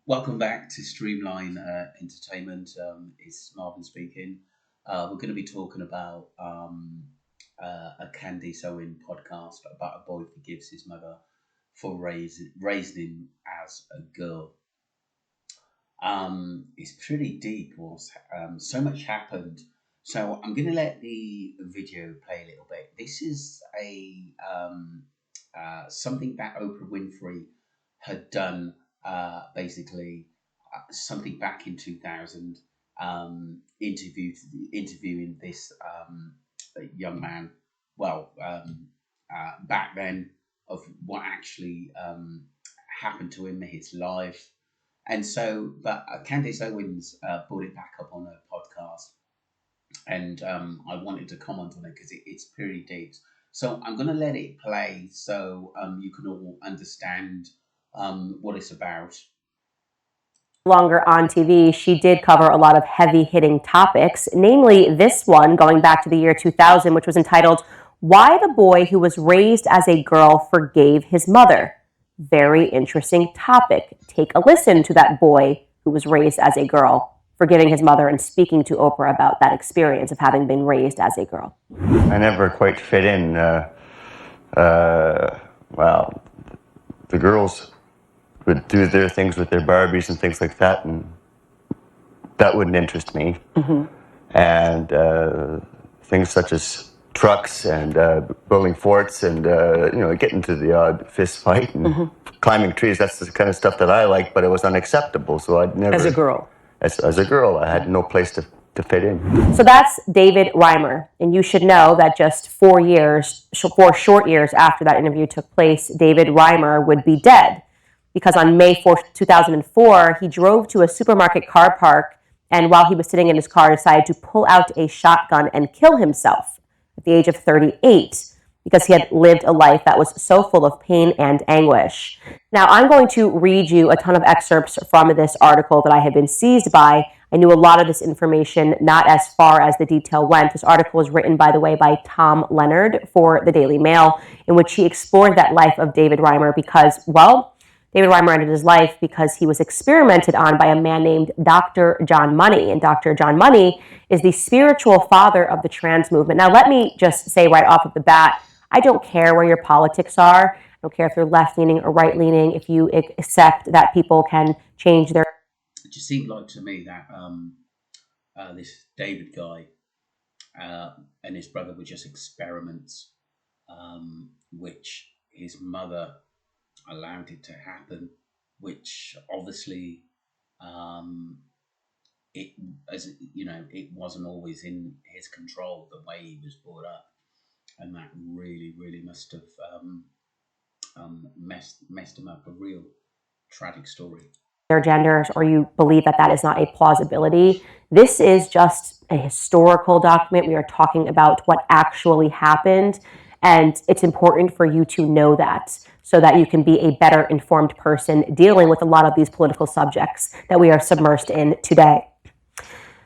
Welcome back to Streamline Entertainment. It's Marvin speaking. We're going to be talking about a Candace Owen podcast about a boy who forgives his mother for raising him as a girl. It's pretty deep. So much happened. So I'm going to let the video play a little bit. This is a something that Oprah Winfrey had done, basically something back in 2000, interviewing this young man. Well, back then, of what actually happened to him in his life. And so, but Candace Owens brought it back up on her podcast, and I wanted to comment on it because it's pretty deep. So I'm going to let it play so you can all understand what it's about. Longer on TV, she did cover a lot of heavy hitting topics, namely this one going back to the year 2000, which was entitled, Why the Boy Who Was Raised as a Girl Forgave His Mother. Very interesting topic. Take a listen to that boy who was raised as a girl, forgiving his mother and speaking to Oprah about that experience of having been raised as a girl. I never quite fit in. Well, the girls would do their things with their Barbies and things like that, and that wouldn't interest me. Mm-hmm. And things such as trucks and building forts and getting to the odd fist fight and climbing trees—that's the kind of stuff that I like, but it was unacceptable. So I'd never. As a girl. As a girl, I had no place to fit in. So that's David Reimer, and you should know that just 4 short years after that interview took place, David Reimer would be dead. Because on May 4th, 2004, he drove to a supermarket car park, and while he was sitting in his car, decided to pull out a shotgun and kill himself at the age of 38, because he had lived a life that was so full of pain and anguish. Now, I'm going to read you a ton of excerpts from this article that I had been seized by. I knew a lot of this information, not as far as the detail went. This article was written, by the way, by Tom Leonard for the Daily Mail, in which he explored that life of David Reimer because, well, David Reimer ended his life because he was experimented on by a man named Dr. John Money. And Dr. John Money is the spiritual father of the trans movement. Now, let me just say right off of the bat, I don't care where your politics are. I don't care if you're left-leaning or right-leaning, if you accept that people can change their... It just seemed like to me that this David guy and his brother were just experiments, which his mother allowed it to happen, which obviously it wasn't always in his control the way he was brought up, and that really must have messed him up. A real tragic story. Their genders, or you believe that that is not a plausibility. This is just a historical document. We are talking about what actually happened, and it's important for you to know that so that you can be a better informed person dealing with a lot of these political subjects that we are submersed in today.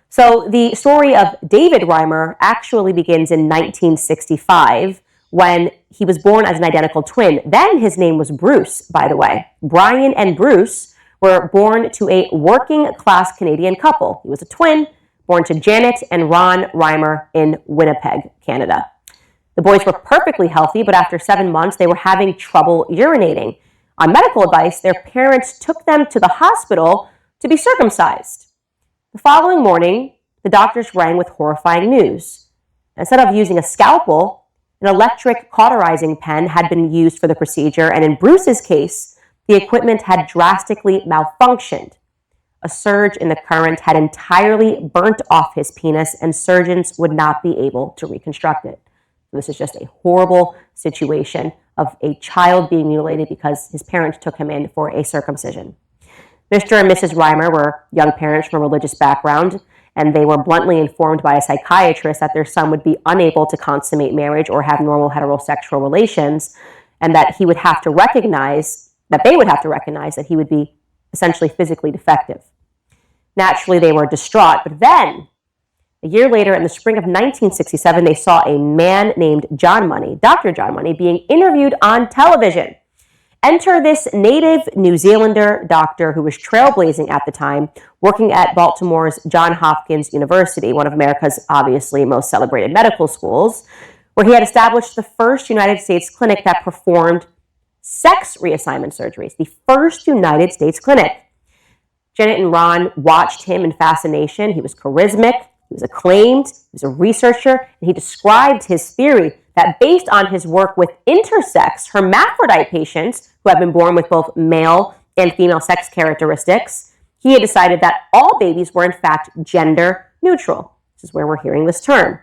So the story of David Reimer actually begins in 1965 when he was born as an identical twin. Then his name was Bruce, by the way. Brian and Bruce were born to a working-class Canadian couple. He was a twin, born to Janet and Ron Reimer in Winnipeg, Canada. The boys were perfectly healthy, but after 7 months, they were having trouble urinating. On medical advice, their parents took them to the hospital to be circumcised. The following morning, the doctors rang with horrifying news. Instead of using a scalpel, an electric cauterizing pen had been used for the procedure, and in Bruce's case, the equipment had drastically malfunctioned. A surge in the current had entirely burnt off his penis, and surgeons would not be able to reconstruct it. This is just a horrible situation of a child being mutilated because his parents took him in for a circumcision. Mr. and Mrs. Reimer were young parents from a religious background, and they were bluntly informed by a psychiatrist that their son would be unable to consummate marriage or have normal heterosexual relations, and that they would have to recognize that he would be essentially physically defective. Naturally, they were distraught, but then, a year later, in the spring of 1967, they saw a man named John Money, Dr. John Money, being interviewed on television. Enter this native New Zealander doctor who was trailblazing at the time, working at Baltimore's Johns Hopkins University, one of America's obviously most celebrated medical schools, where he had established the first United States clinic that performed sex reassignment surgeries, the first United States clinic. Janet and Ron watched him in fascination. He was charismatic, he was acclaimed, he was a researcher, and he described his theory that based on his work with intersex hermaphrodite patients who have been born with both male and female sex characteristics, he had decided that all babies were in fact gender neutral. This is where we're hearing this term.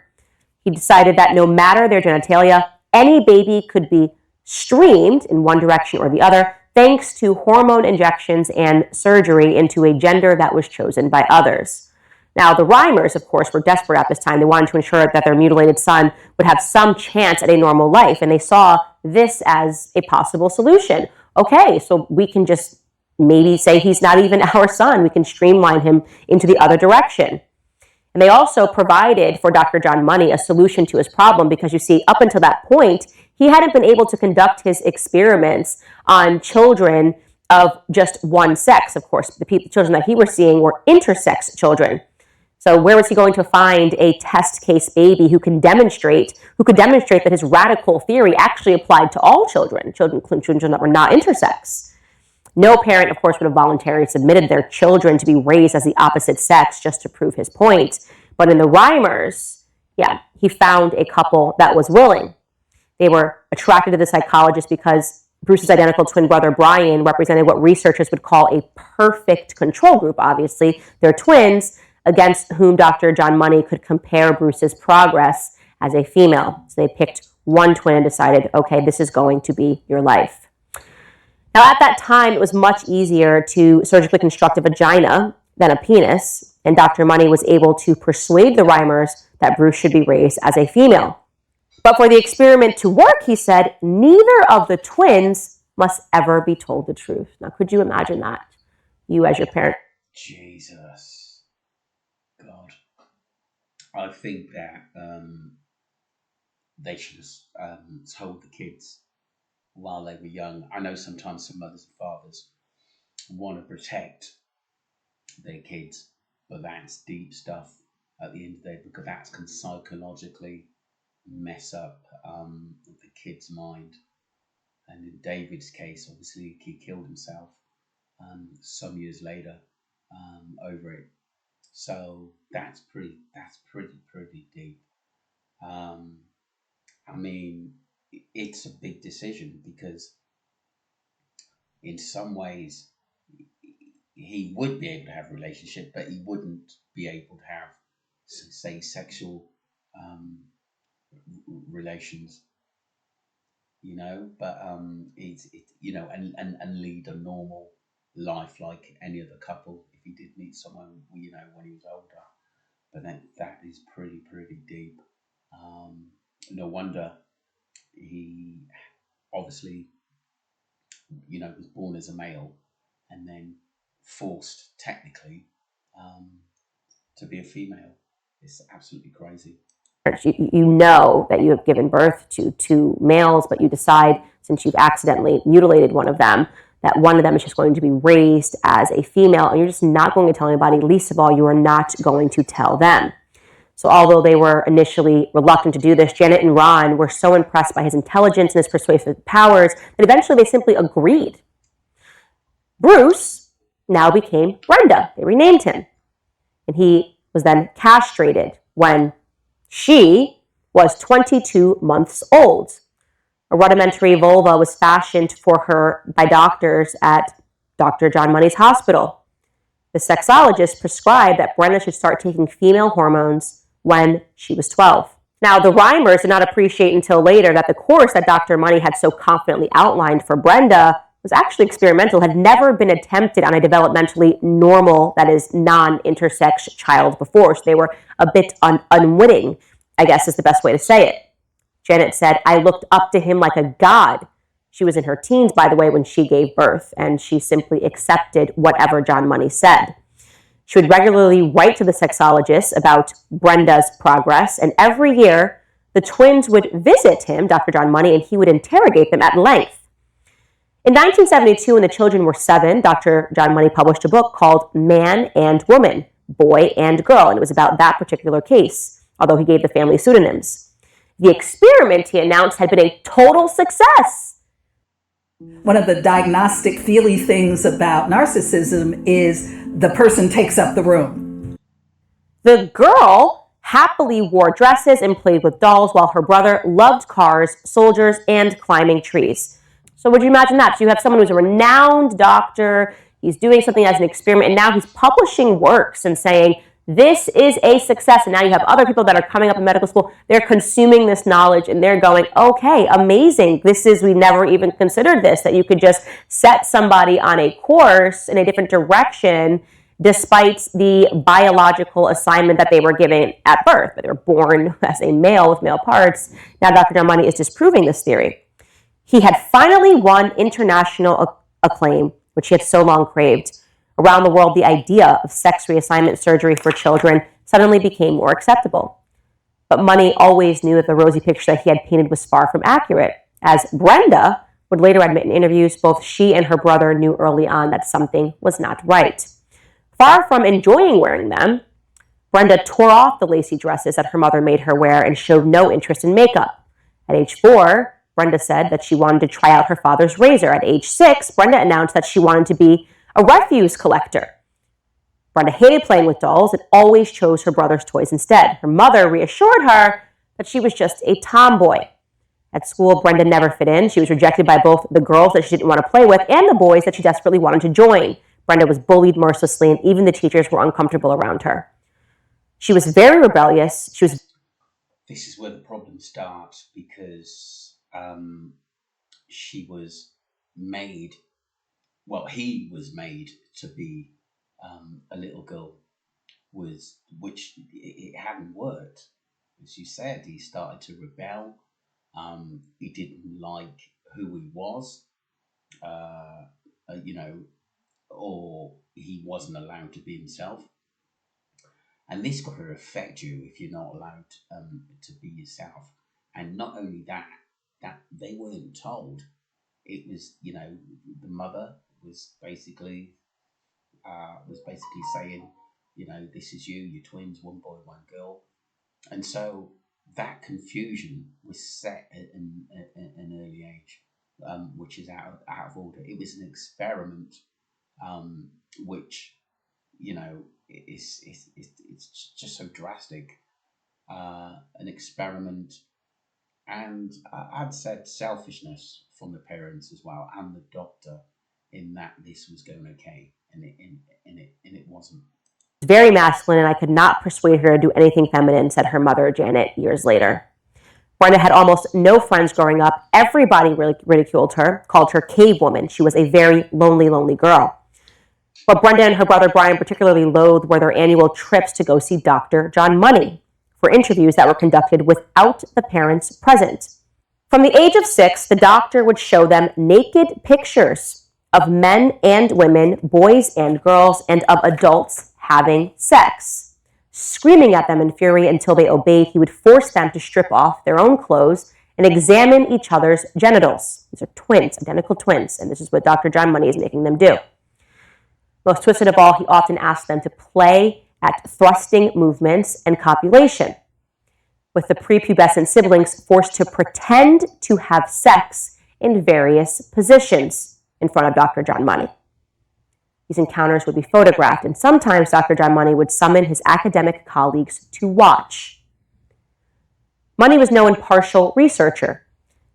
He decided that no matter their genitalia, any baby could be streamed in one direction or the other, thanks to hormone injections and surgery into a gender that was chosen by others. Now, the Reimers, of course, were desperate at this time. They wanted to ensure that their mutilated son would have some chance at a normal life, and they saw this as a possible solution. Okay, so we can just maybe say he's not even our son. We can streamline him into the other direction. And they also provided for Dr. John Money a solution to his problem because, you see, up until that point, he hadn't been able to conduct his experiments on children of just one sex. Of course, the children that he was seeing were intersex children. So where was he going to find a test case baby who could demonstrate that his radical theory actually applied to all children that were not intersex? No parent, of course, would have voluntarily submitted their children to be raised as the opposite sex just to prove his point. But in the Reimers, he found a couple that was willing. They were attracted to the psychologist because Bruce's identical twin brother, Brian, represented what researchers would call a perfect control group. Obviously, they're twins against whom Dr. John Money could compare Bruce's progress as a female. So they picked one twin and decided, okay, this is going to be your life. Now, at that time, it was much easier to surgically construct a vagina than a penis, and Dr. Money was able to persuade the Reimers that Bruce should be raised as a female. But for the experiment to work, he said, neither of the twins must ever be told the truth. Now, could you imagine that? You as your parent. Jesus. God. I think that they should have told the kids while they were young. I know sometimes some mothers and fathers want to protect their kids, but that's deep stuff at the end of the day, because that can psychologically mess up the kid's mind. And in David's case, obviously he killed himself some years later over it. So that's pretty deep. I mean, it's a big decision because in some ways he would be able to have a relationship, but he wouldn't be able to have, say, sexual relations, but it's and lead a normal life like any other couple if he did meet someone when he was older. But that is pretty deep. No wonder he obviously was born as a male and then forced technically to be a female. It's absolutely crazy. You know that you have given birth to two males, but you decide, since you've accidentally mutilated one of them, that one of them is just going to be raised as a female, and you're just not going to tell anybody. Least of all, you are not going to tell them. So although they were initially reluctant to do this, Janet and Ron were so impressed by his intelligence and his persuasive powers that eventually they simply agreed. Bruce now became Brenda. They renamed him. And he was then castrated when she was 22 months old. A rudimentary vulva was fashioned for her by doctors at Dr. John Money's hospital. The sexologist prescribed that Brenda should start taking female hormones when she was 12. Now, the Reimers did not appreciate until later that the course that Dr. Money had so confidently outlined for Brenda was actually experimental, had never been attempted on a developmentally normal, that is, non-intersex child before. So they were a bit unwitting, I guess is the best way to say it. Janet said, I looked up to him like a god. She was in her teens, by the way, when she gave birth, and she simply accepted whatever John Money said. She would regularly write to the sexologist about Brenda's progress, and every year the twins would visit him, Dr. John Money, and he would interrogate them at length. In 1972, when the children were 7, Dr. John Money published a book called Man and Woman, Boy and Girl, and it was about that particular case, although he gave the family pseudonyms. The experiment, he announced, had been a total success. One of the diagnostic feely things about narcissism is the person takes up the room. The girl happily wore dresses and played with dolls, while her brother loved cars, soldiers, and climbing trees. So would you imagine that? So you have someone who's a renowned doctor, he's doing something as an experiment, and now he's publishing works and saying, this is a success. And now you have other people that are coming up in medical school, they're consuming this knowledge and they're going, okay, amazing. We never even considered this, that you could just set somebody on a course in a different direction despite the biological assignment that they were given at birth. They were born as a male with male parts. Now Dr. John Money is disproving this theory. He had finally won international acclaim, which he had so long craved. Around the world, the idea of sex reassignment surgery for children suddenly became more acceptable. But Money always knew that the rosy picture that he had painted was far from accurate. As Brenda would later admit in interviews, both she and her brother knew early on that something was not right. Far from enjoying wearing them, Brenda tore off the lacy dresses that her mother made her wear and showed no interest in makeup. At age 4, Brenda said that she wanted to try out her father's razor. At age 6, Brenda announced that she wanted to be a refuse collector. Brenda hated playing with dolls and always chose her brother's toys instead. Her mother reassured her that she was just a tomboy. At school, Brenda never fit in. She was rejected by both the girls that she didn't want to play with and the boys that she desperately wanted to join. Brenda was bullied mercilessly, and even the teachers were uncomfortable around her. She was very rebellious. This is where the problem starts, because she was made, he was made to be a little girl, which it hadn't worked. As you said, he started to rebel. He didn't like who he was, or he wasn't allowed to be himself. And this got to affect you if you're not allowed to be yourself. And not only that they weren't told. It was, the mother was basically saying, this is you, your twins, one boy, one girl. And so that confusion was set at an early age, which is out of order. It was an experiment, which, it's just so drastic. An experiment, and I'd said selfishness from the parents as well, and the doctor, in that this was going okay, and it wasn't. Very masculine, and I could not persuade her to do anything feminine, said her mother, Janet, years later. Brenda had almost no friends growing up. Everybody ridiculed her, called her cave woman. She was a very lonely, lonely girl. What Brenda and her brother Brian particularly loathed were their annual trips to go see Dr. John Money for interviews that were conducted without the parents present. From the age of 6, the doctor would show them naked pictures of men and women, boys and girls, and of adults having sex. Screaming at them in fury until they obeyed, he would force them to strip off their own clothes and examine each other's genitals. These are twins, identical twins, and this is what Dr. John Money is making them do. Most twisted of all, he often asked them to play at thrusting movements and copulation, with the prepubescent siblings forced to pretend to have sex in various positions in front of Dr. John Money. These encounters would be photographed, and sometimes Dr. John Money would summon his academic colleagues to watch. Money was no impartial researcher.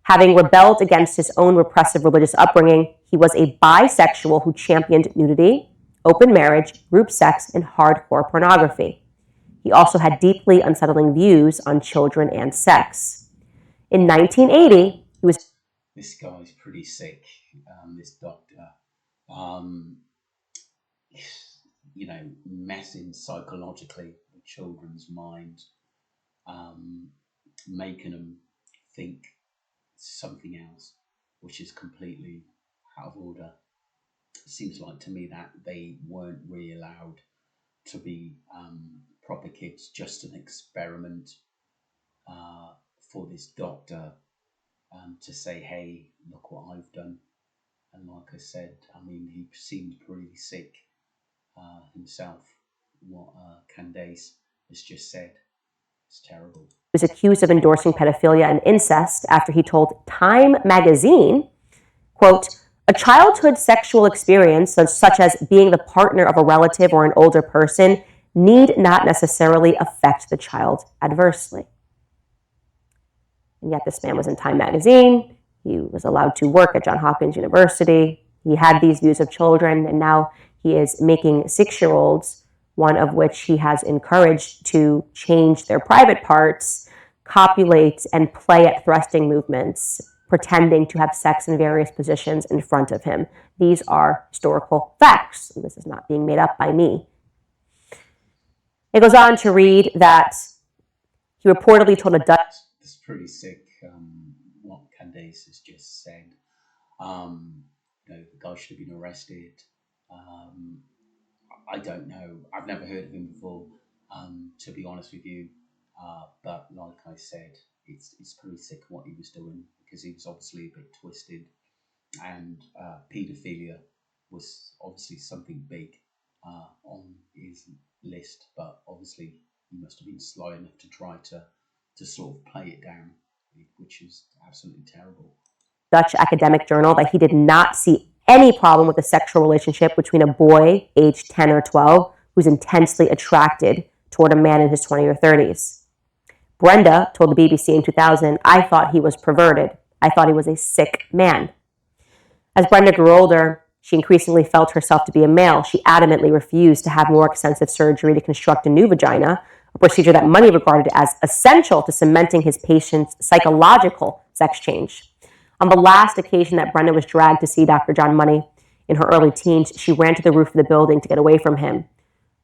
Having rebelled against his own repressive religious upbringing, he was a bisexual who championed nudity, open marriage, group sex, and hardcore pornography. He also had deeply unsettling views on children and sex. In 1980, he was... This guy's pretty sick, this doctor. Messing psychologically with children's minds, making them think something else, which is completely out of order. It seems like to me that they weren't really allowed to be proper kids, just an experiment for this doctor to say, hey, look what I've done. And like I said, I mean, he seemed pretty sick himself. What Candace has just said is terrible. He was accused of endorsing pedophilia and incest after he told Time magazine, quote, "A childhood sexual experience, such as being the partner of a relative or an older person, need not necessarily affect the child adversely." And yet this man was in Time magazine. He was allowed to work at Johns Hopkins University. He had these views of children, and now he is making 6-year-olds, one of which he has encouraged to change their private parts, copulate and play at thrusting movements, pretending to have sex in various positions in front of him. These are historical facts. This is not being made up by me. It goes on to read that he reportedly told a Dutch... It's pretty sick what Candace has just said. The guy should have been arrested. I don't know. I've never heard of him before, to be honest with you. But like I said, it's pretty sick what he was doing, because he was obviously a bit twisted, and paedophilia was obviously something big on his list. But obviously, he must have been sly enough to try to sort of play it down, which is absolutely terrible. Dutch academic journal that he did not see any problem with a sexual relationship between a boy aged 10 or 12 who's intensely attracted toward a man in his 20s or 30s. Brenda told the BBC in 2000, "I thought he was perverted. I thought he was a sick man." As Brenda grew older, she increasingly felt herself to be a male. She adamantly refused to have more extensive surgery to construct a new vagina, a procedure that many regarded as essential to cementing his patient's psychological sex change. On the last occasion that Brenda was dragged to see Dr. John Money in her early teens, she ran to the roof of the building to get away from him.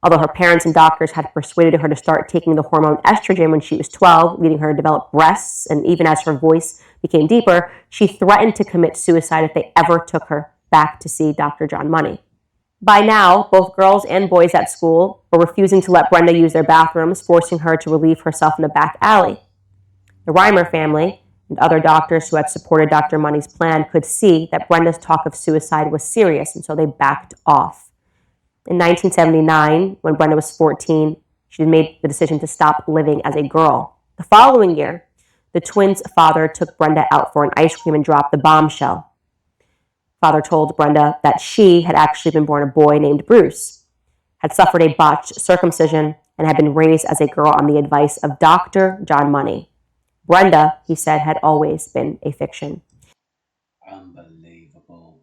Although her parents and doctors had persuaded her to start taking the hormone estrogen when she was 12, leading her to develop breasts, and even as her voice became deeper, she threatened to commit suicide if they ever took her back to see Dr. John Money. By now, both girls and boys at school were refusing to let Brenda use their bathrooms, forcing her to relieve herself in a back alley. The Reimer family and other doctors who had supported Dr. Money's plan could see that Brenda's talk of suicide was serious, and so they backed off. In 1979, when Brenda was 14, she made the decision to stop living as a girl. The following year, the twins' father took Brenda out for an ice cream and dropped the bombshell. Father told Brenda that she had actually been born a boy named Bruce, had suffered a botched circumcision, and had been raised as a girl on the advice of Dr. John Money. Brenda, he said, had always been a fiction. Unbelievable.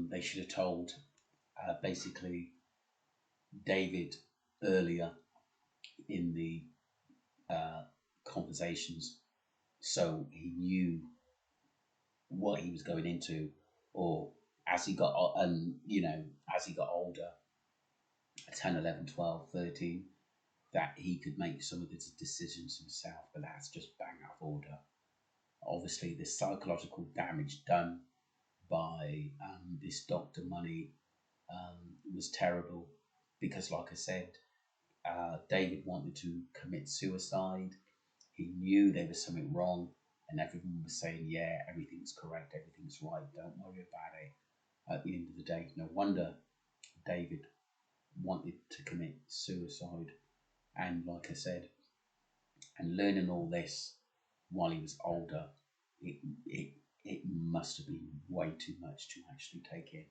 They should have told basically David earlier in the conversations, so he knew what he was going into, or as he got as he got older, 10, 11, 12, 13, that he could make some of the decisions himself. But that's just bang out of order. Obviously, the psychological damage done by this Dr. Money was terrible, because like I said, David wanted to commit suicide. He knew there was something wrong, and everyone was saying, yeah, everything's correct, everything's right, don't worry about it. At the end of the day, no wonder David wanted to commit suicide. And like I said, and learning all this while he was older, it must have been way too much to actually take in.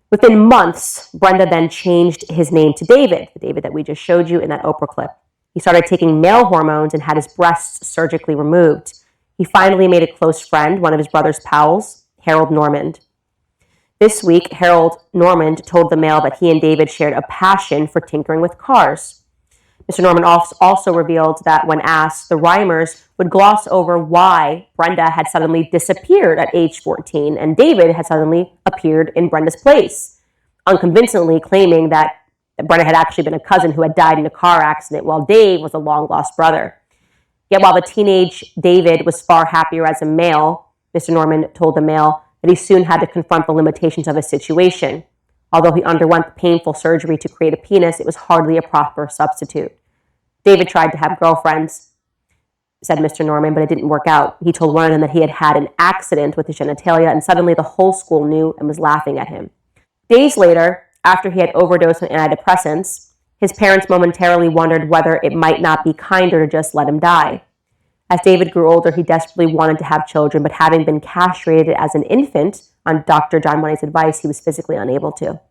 Within months, Brenda then changed his name to David, the David that we just showed you in that Oprah clip. He started taking male hormones and had his breasts surgically removed. He finally made a close friend, one of his brother's pals, Harold Normand. This week, Harold Normand told the Mail that he and David shared a passion for tinkering with cars. Mr. Normand also revealed that when asked, the Reimers would gloss over why Brenda had suddenly disappeared at age 14 and David had suddenly appeared in Brenda's place, unconvincingly claiming that Brenda had actually been a cousin who had died in a car accident, while Dave was a long-lost brother. Yet while the teenage David was far happier as a male, Mr. Normand told the Mail that he soon had to confront the limitations of his situation. Although he underwent painful surgery to create a penis, it was hardly a proper substitute. David tried to have girlfriends. said Mr. Norman, but it didn't work out. He told one of them that he had had an accident with his genitalia, and suddenly the whole school knew and was laughing at him. Days later, after he had overdosed on antidepressants, his parents momentarily wondered whether it might not be kinder to just let him die. As David grew older, he desperately wanted to have children, but having been castrated as an infant, on Dr. John Money's advice, he was physically unable to.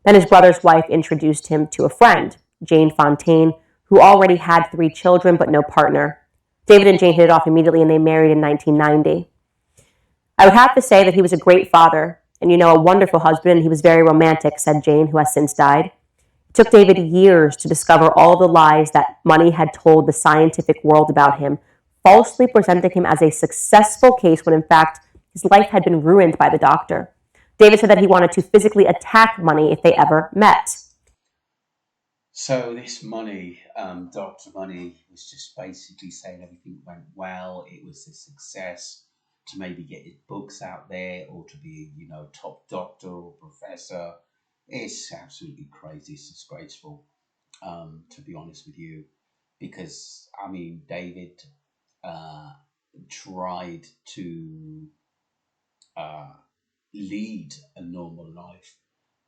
Then his brother's wife introduced him to a friend, Jane Fontaine, who already had 3 children but no partner. David and Jane hit it off immediately, and they married in 1990. I would have to say that he was a great father and, a wonderful husband, and he was very romantic, said Jane, who has since died. It took David years to discover all the lies that Money had told the scientific world about him, falsely presenting him as a successful case when in fact his life had been ruined by the doctor. David said that he wanted to physically attack Money if they ever met. So this Money, Dr. Money, was just basically saying everything went well. It was a success to maybe get his books out there or to be, top doctor or professor. It's absolutely crazy. It's disgraceful, to be honest with you, because David tried to lead a normal life,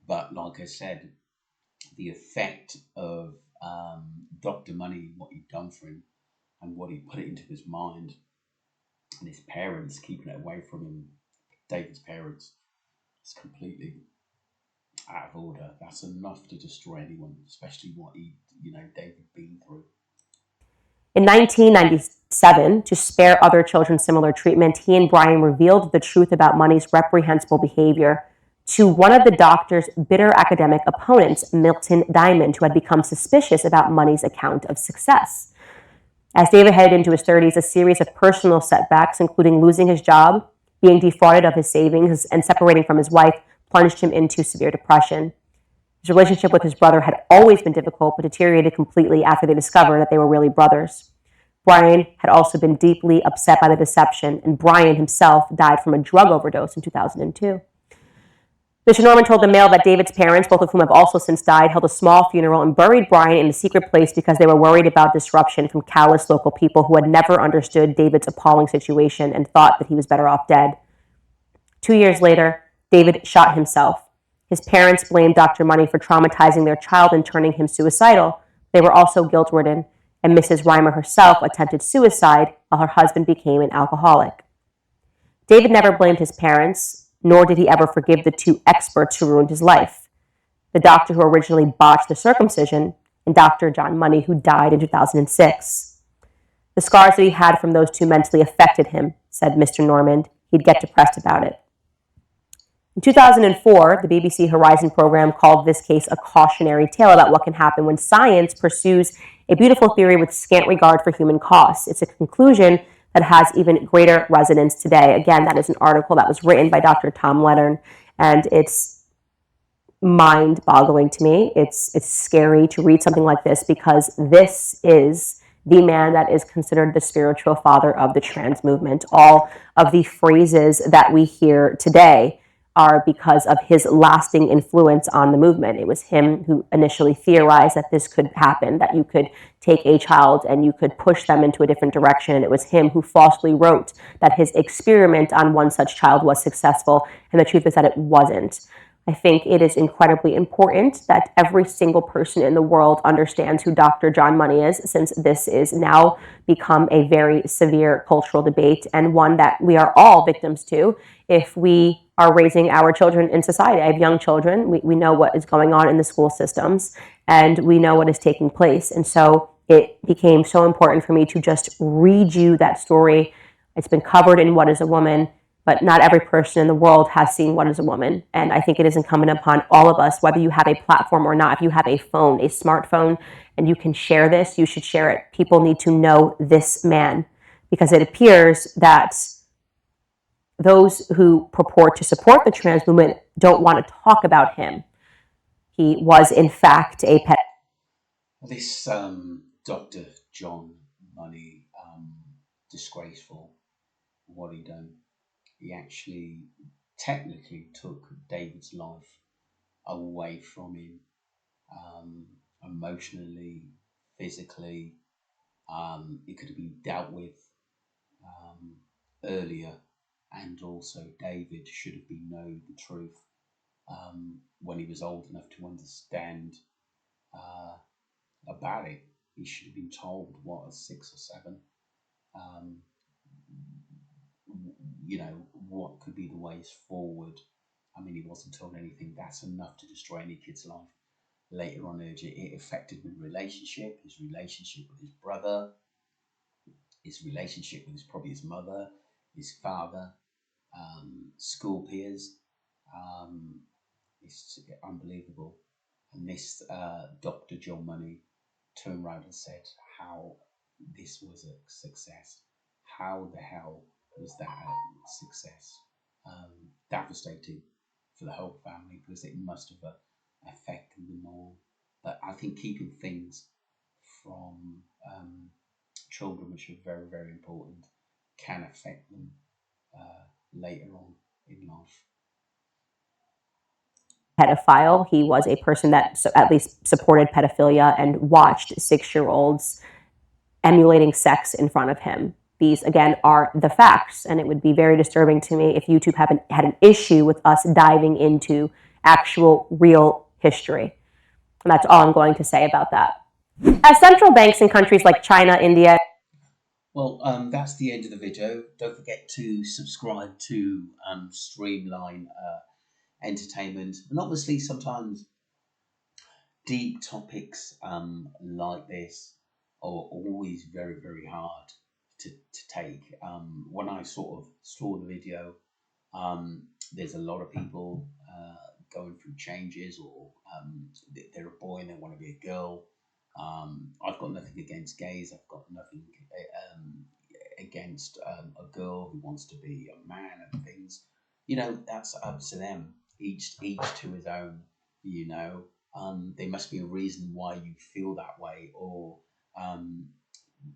but like I said, the effect of Dr. Money, what he'd done for him, and what he put it into his mind, and his parents keeping it away from him, David's parents, is completely out of order. That's enough to destroy anyone, especially what David been through. In 1997, to spare other children similar treatment, he and Brian revealed the truth about Money's reprehensible behavior to one of the doctor's bitter academic opponents, Milton Diamond, who had become suspicious about Money's account of success. As David headed into his 30s, a series of personal setbacks, including losing his job, being defrauded of his savings, and separating from his wife, plunged him into severe depression. His relationship with his brother had always been difficult, but deteriorated completely after they discovered that they were really brothers. Brian had also been deeply upset by the deception, and Brian himself died from a drug overdose in 2002. Mr. Norman told the Mail that David's parents, both of whom have also since died, held a small funeral and buried Brian in a secret place because they were worried about disruption from callous local people who had never understood David's appalling situation and thought that he was better off dead. 2 years later, David shot himself. His parents blamed Dr. Money for traumatizing their child and turning him suicidal. They were also guilt-ridden, and Mrs. Reimer herself attempted suicide while her husband became an alcoholic. David never blamed his parents, nor did he ever forgive the 2 experts who ruined his life. The doctor who originally botched the circumcision and Dr. John Money, who died in 2006. The scars that he had from those 2 mentally affected him, said Mr. Norman. He'd get depressed about it. In 2004, the BBC Horizon program called this case a cautionary tale about what can happen when science pursues a beautiful theory with scant regard for human costs. It's a conclusion that has even greater resonance today. Again, that is an article that was written by Dr. Tom Leonard, and it's mind-boggling to me. It's scary to read something like this because this is the man that is considered the spiritual father of the trans movement. All of the phrases that we hear today are because of his lasting influence on the movement. It was him who initially theorized that this could happen, that you could take a child and you could push them into a different direction. It was him who falsely wrote that his experiment on one such child was successful, and the truth is that it wasn't. I think it is incredibly important that every single person in the world understands who Dr. John Money is, since this is now become a very severe cultural debate and one that we are all victims to if we are raising our children in society. I have young children. We know what is going on in the school systems, and we know what is taking place. And so it became so important for me to just read you that story. It's been covered in What is a Woman, but not every person in the world has seen What is a Woman. And I think it is incumbent upon all of us, whether you have a platform or not, if you have a phone, a smartphone, and you can share this, you should share it. People need to know this man, because it appears that those who purport to support the trans movement don't want to talk about him. He was, in fact, a pet. This Dr. John Money, disgraceful what he done. He actually technically took David's life away from him, emotionally, physically. It could have been dealt with earlier, and also David should have been known the truth when he was old enough to understand about it. He should have been told, what, at 6 or 7, um, what could be the ways forward. I mean, he wasn't told anything. That's enough to destroy any kid's life. Later on, it affected his relationship with his brother, his relationship with probably his mother, his father, school peers. Um, it's unbelievable. And this Dr. John Money turned around and said how this was a success. How the hell was that a success? Devastating for the whole family, because it must have affected them all. But I think keeping things from children, which are very, very important, can affect them later on in life. Pedophile. He was a person that at least supported pedophilia and watched 6-year-olds emulating sex in front of him. These, again, are the facts, and it would be very disturbing to me if YouTube had an issue with us diving into actual, real history. And that's all I'm going to say about that. As central banks in countries like China, India... Well, that's the end of the video. Don't forget to subscribe to Streamline Entertainment. And obviously, sometimes deep topics like this are always very, very hard to take. When I sort of saw the video, there's a lot of people going through changes, or they're a boy and they want to be a girl. I've got nothing against gays. I've got nothing against a girl who wants to be a man and things. That's up to them. Each to his own. There must be a reason why you feel that way, or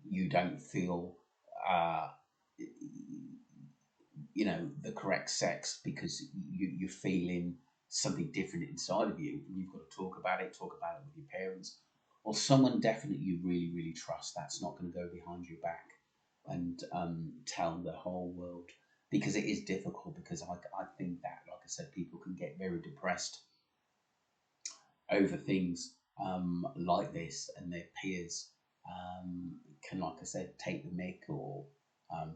you don't feel the correct sex because you're feeling something different inside of you. You've got to talk about it with your parents, or someone definitely you really, really trust, that's not going to go behind your back and tell the whole world, because it is difficult. Because I think that, like I said, people can get very depressed over things like this, and their peers can, like I said, take the mick, or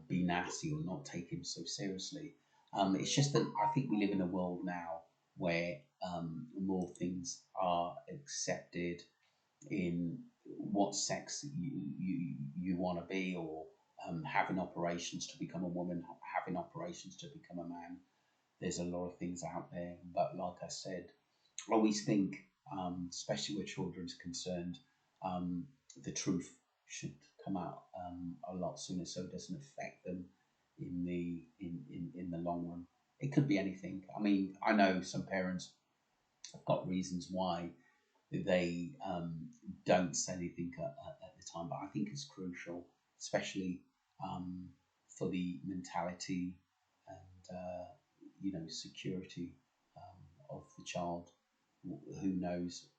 be nasty, or not take him so seriously. It's just that I think we live in a world now where more things are accepted in what sex you want to be, or having operations to become a woman, having operations to become a man. There's a lot of things out there, but like I said, I always think, especially where children's concerned, the truth should come out a lot sooner, so it doesn't affect them in the long run. It could be anything. I mean, I know some parents have got reasons why they don't say anything at the time, but I think it's crucial, especially for the mentality and security of the child, who knows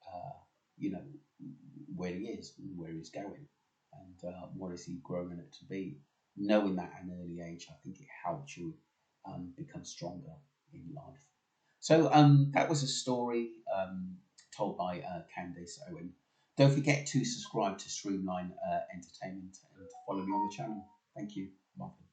where he is and where he's going, and what is he growing it to be. Knowing that at an early age, I think it helps you become stronger in life. So that was a story told by Candace Owen. Don't forget to subscribe to Streamline Entertainment and follow me on the channel. Thank you. Bye.